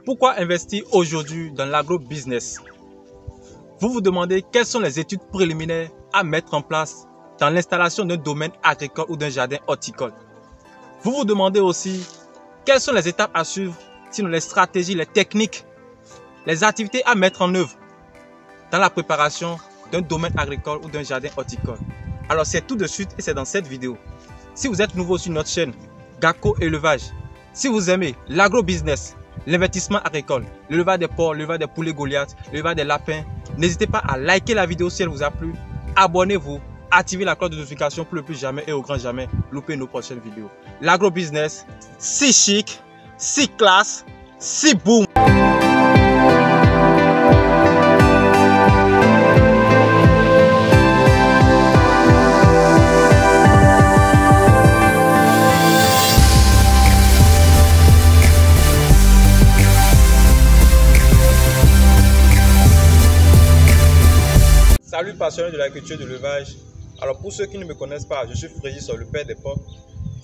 Pourquoi investir aujourd'hui dans l'agro-business? Vous vous demandez quelles sont les études préliminaires à mettre en place dans l'installation d'un domaine agricole ou d'un jardin horticole. Vous vous demandez aussi quelles sont les étapes à suivre, sinon les stratégies, les techniques, les activités à mettre en œuvre dans la préparation d'un domaine agricole ou d'un jardin horticole. Alors c'est tout de suite et c'est dans cette vidéo. Si vous êtes nouveau sur notre chaîne Gako Élevage, si vous aimez l'agro-business, l'investissement agricole, l'élevage des porcs, l'élevage des poulets Goliath, l'élevage des lapins, n'hésitez pas à liker la vidéo si elle vous a plu. Abonnez-vous, activez la cloche de notification pour ne plus jamais et au grand jamais louper nos prochaines vidéos. L'agro-business, si chic, si classe, si boom. Salut passionnés de l'agriculture et de l'élevage. Alors pour ceux qui ne me connaissent pas, je suis Frégis, le père des porcs.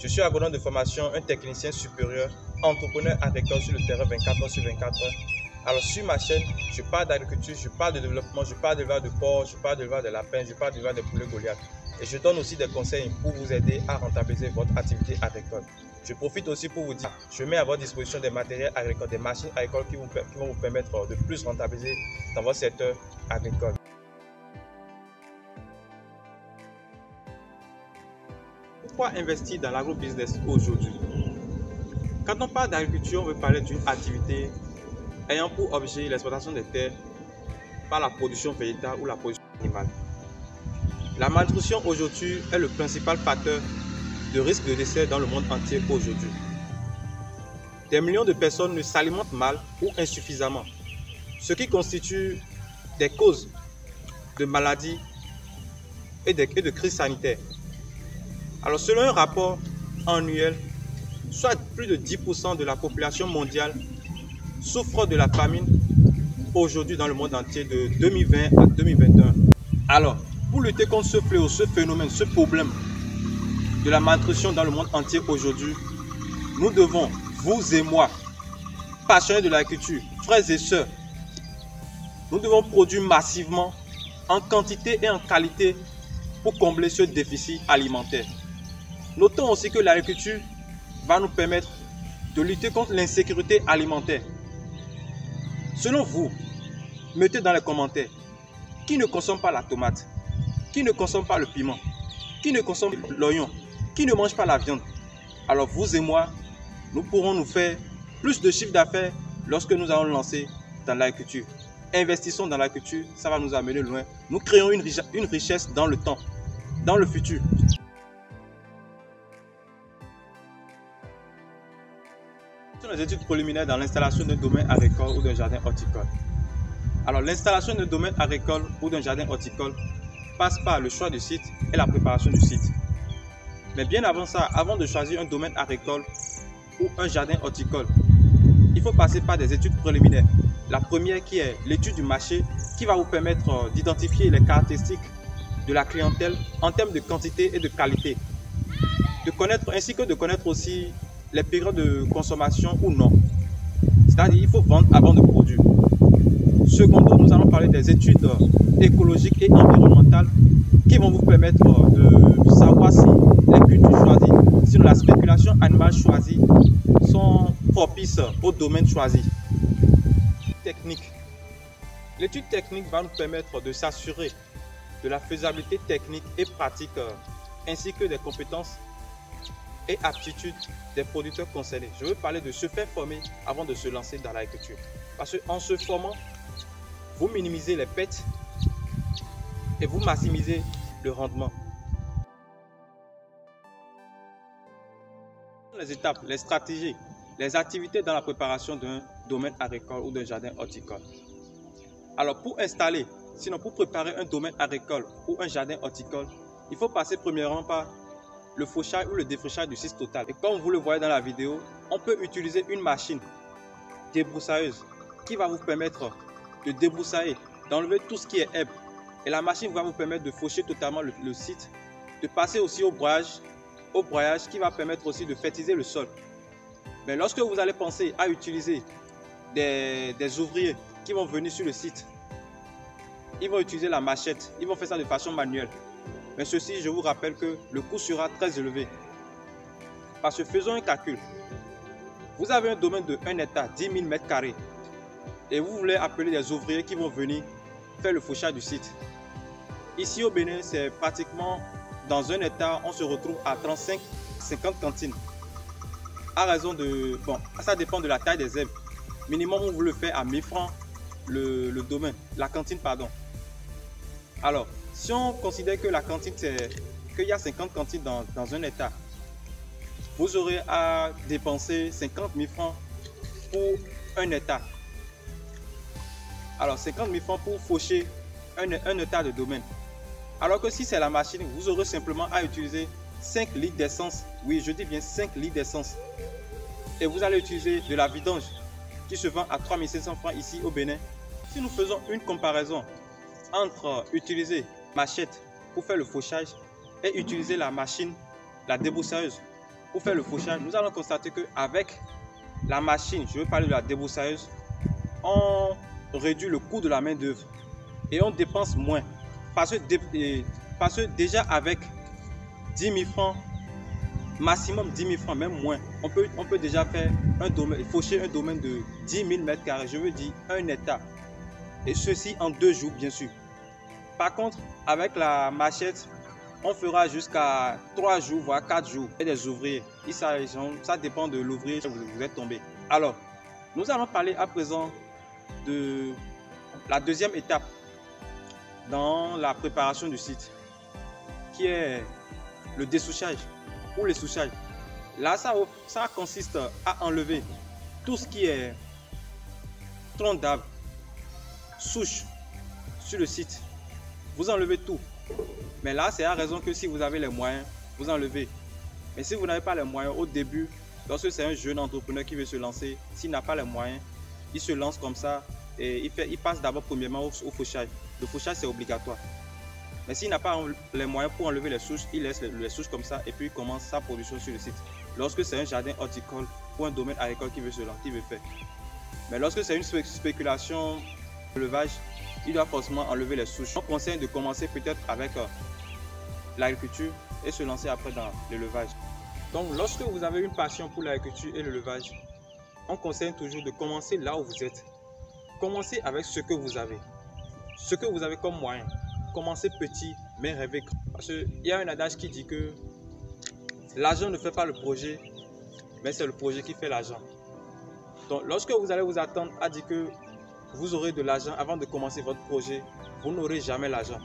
Je suis agronome de formation, un technicien supérieur, entrepreneur agricole sur le terrain 24 heures sur 24 heures. Alors sur ma chaîne, je parle d'agriculture, je parle de développement, je parle d'élevage de porcs, je parle d'élevage de lapins, je parle d'élevage de poulets Goliath. Et je donne aussi des conseils pour vous aider à rentabiliser votre activité agricole. Je profite aussi pour vous dire, je mets à votre disposition des matériels agricoles, des machines agricoles qui vont vous permettre de plus rentabiliser dans votre secteur agricole. Pourquoi investir dans l'agro-business aujourd'hui? Quand on parle d'agriculture, on veut parler d'une activité ayant pour objet l'exploitation des terres par la production végétale ou la production animale. La malnutrition aujourd'hui est le principal facteur de risque de décès dans le monde entier aujourd'hui. Des millions de personnes ne s'alimentent mal ou insuffisamment, ce qui constitue des causes de maladies et de crises sanitaires. Alors selon un rapport annuel, soit plus de 10% de la population mondiale souffre de la famine aujourd'hui dans le monde entier de 2020 à 2021. Alors, pour lutter contre ce fléau, ce phénomène, ce problème de la malnutrition dans le monde entier aujourd'hui, nous devons, vous et moi, passionnés de l'agriculture, frères et sœurs, nous devons produire massivement, en quantité et en qualité pour combler ce déficit alimentaire. Notons aussi que l'agriculture va nous permettre de lutter contre l'insécurité alimentaire. Selon vous, mettez dans les commentaires qui ne consomme pas la tomate, qui ne consomme pas le piment, qui ne consomme pas l'oignon, qui ne mange pas la viande. Alors vous et moi, nous pourrons nous faire plus de chiffre d'affaires lorsque nous allons lancer dans l'agriculture. Investissons dans l'agriculture, ça va nous amener loin. Nous créons une richesse dans le temps, dans le futur. Les études préliminaires dans l'installation d'un domaine agricole ou d'un jardin horticole. Alors l'installation d'un domaine agricole ou d'un jardin horticole passe par le choix du site et la préparation du site. Mais bien avant ça, avant de choisir un domaine agricole ou un jardin horticole, il faut passer par des études préliminaires. La première qui est l'étude du marché qui va vous permettre d'identifier les caractéristiques de la clientèle en termes de quantité et de qualité. Ainsi que de connaître aussi les périodes de consommation ou non. C'est-à-dire il faut vendre avant de produire. Secondo, nous allons parler des études écologiques et environnementales qui vont vous permettre de savoir si les cultures choisies, si la spéculation animale choisie sont propices au domaine choisi. Technique. L'étude technique va nous permettre de s'assurer de la faisabilité technique et pratique ainsi que des compétences et aptitudes des producteurs concernés. Je veux parler de se faire former avant de se lancer dans l'agriculture. Parce qu'en se formant, vous minimisez les pertes et vous maximisez le rendement. Les étapes, les stratégies, les activités dans la préparation d'un domaine agricole ou d'un jardin horticole. Alors pour installer, sinon pour préparer un domaine agricole ou un jardin horticole, il faut passer premièrement par le fauchage ou le défrichage du site total. Et comme vous le voyez dans la vidéo, on peut utiliser une machine débroussailleuse qui va vous permettre de débroussailler, d'enlever tout ce qui est herbe. Et la machine va vous permettre de faucher totalement le site, de passer aussi au broyage qui va permettre aussi de fertiliser le sol. Mais lorsque vous allez penser à utiliser des ouvriers qui vont venir sur le site. Ils vont utiliser la machette, ils vont faire ça de façon manuelle. Mais ceci, je vous rappelle que le coût sera très élevé. Parce que faisons un calcul. Vous avez un domaine de 1 hectare, 10 000 mètres carrés. Et vous voulez appeler des ouvriers qui vont venir faire le fauchage du site. Ici au Bénin, c'est pratiquement dans 1 hectare, on se retrouve à 35-50 cantines. À raison de... Bon, ça dépend de la taille des zèbres. Minimum, on vous le fait à 1000 francs le domaine, la cantine, pardon. Alors, si on considère que la cantine, c'est qu'il y a 50 cantines dans 1 hectare, vous aurez à dépenser 50 000 francs pour 1 hectare. Alors, 50 000 francs pour faucher un hectare de domaine. Alors que si c'est la machine, vous aurez simplement à utiliser 5 litres d'essence. Oui, je dis bien 5 litres d'essence. Et vous allez utiliser de la vidange qui se vend à 3 500 francs ici au Bénin. Si nous faisons une comparaison entre utiliser machette pour faire le fauchage et utiliser la machine, la débroussailleuse pour faire le fauchage, nous allons constater qu'avec la machine, je veux parler de la débroussailleuse, on réduit le coût de la main d'œuvre et on dépense moins. Parce que déjà avec 10 000 francs, maximum 10 000 francs, même moins, on peut déjà faire un domaine, faucher un domaine de 10 000 mètres carrés, je veux dire 1 hectare. Et ceci en 2 jours, bien sûr. Par contre, avec la machette, on fera jusqu'à 3 jours, voire 4 jours. Et des ouvriers, ça dépend de l'ouvrier que vous êtes tombé. Alors, nous allons parler à présent de la deuxième étape dans la préparation du site, qui est le dessouchage ou le souchage. Là, ça consiste à enlever tout ce qui est tronc d'arbre, souche sur le site. Vous enlevez tout. Mais là, c'est à raison que si vous avez les moyens, vous enlevez. Mais si vous n'avez pas les moyens au début, lorsque c'est un jeune entrepreneur qui veut se lancer, s'il n'a pas les moyens, il se lance comme ça et il passe d'abord premièrement au fauchage. Le fauchage, c'est obligatoire. Mais s'il n'a pas les moyens pour enlever les souches, il laisse les souches comme ça et puis il commence sa production sur le site. Lorsque c'est un jardin horticole ou un domaine agricole qui veut se lancer, il veut faire. Mais lorsque c'est une spéculation élevage, il doit forcément enlever les souches. On conseille de commencer peut-être avec l'agriculture et se lancer après dans l'élevage. Donc lorsque vous avez une passion pour l'agriculture et l'élevage, on conseille toujours de commencer là où vous êtes. Commencez avec ce que vous avez. Ce que vous avez comme moyen. Commencez petit, mais rêvez grand. Parce qu'il y a un adage qui dit que l'argent ne fait pas le projet, mais c'est le projet qui fait l'argent. Donc lorsque vous allez vous attendre à dire que vous aurez de l'argent avant de commencer votre projet, vous n'aurez jamais l'argent.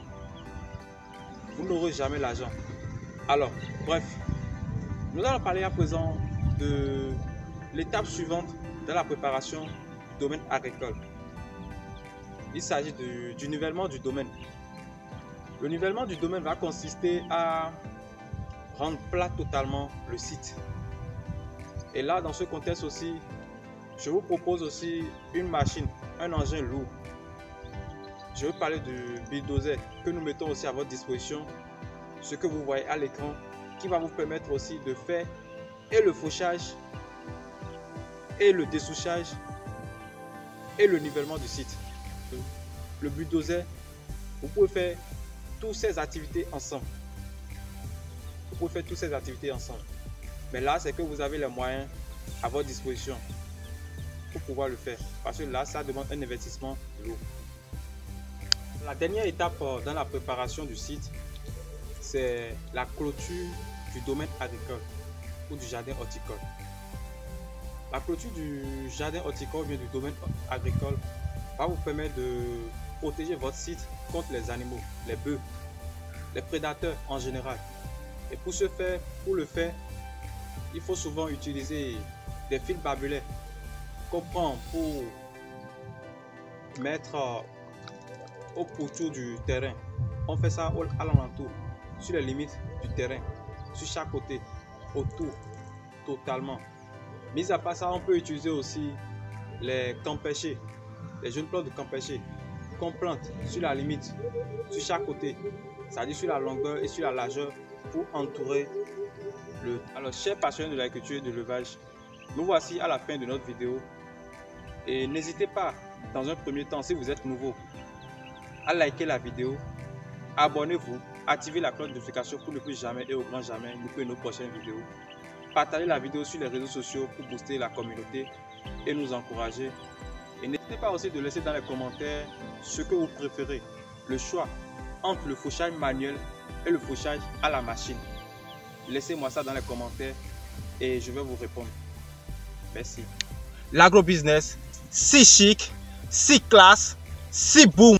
Vous n'aurez jamais l'argent. Alors, bref, nous allons parler à présent de l'étape suivante dans la préparation du domaine agricole. Il s'agit du nivellement du domaine. Le nivellement du domaine va consister à rendre plat totalement le site. Et là, dans ce contexte aussi, je vous propose aussi une machine, un engin lourd. Je veux parler du bulldozer que nous mettons aussi à votre disposition. Ce que vous voyez à l'écran, qui va vous permettre aussi de faire et le fauchage, et le dessouchage, et le nivellement du site. Le bulldozer, vous pouvez faire toutes ces activités ensemble. Vous pouvez faire toutes ces activités ensemble. Mais là, c'est que vous avez les moyens à votre disposition pour pouvoir le faire. Parce que là, ça demande un investissement lourd. La dernière étape dans la préparation du site, c'est la clôture du domaine agricole ou du jardin horticole. La clôture du jardin horticole ou bien du domaine agricole va vous permettre de protéger votre site contre les animaux, les bœufs, les prédateurs en général. Et pour le faire, il faut souvent utiliser des fils barbelés qu'on prend pour mettre autour du terrain. On fait ça à l'alentour, sur les limites du terrain, sur chaque côté, autour, totalement. Mis à part ça, on peut utiliser aussi les campéchés, les jeunes plantes de campéchés qu'on plante sur la limite, sur chaque côté, c'est-à-dire sur la longueur et sur la largeur pour entourer le... Alors, chers passionnés de l'agriculture et de l'élevage, nous voici à la fin de notre vidéo Et n'hésitez pas, dans un premier temps, si vous êtes nouveau, à liker la vidéo, abonnez-vous, activez la cloche de notification pour ne plus jamais et au grand jamais louper nos prochaines vidéos. Partagez la vidéo sur les réseaux sociaux pour booster la communauté et nous encourager. Et n'hésitez pas aussi de laisser dans les commentaires ce que vous préférez, le choix entre le fauchage manuel et le fauchage à la machine. Laissez-moi ça dans les commentaires et je vais vous répondre. Merci. L'agrobusiness, si chic, si classe, si boom.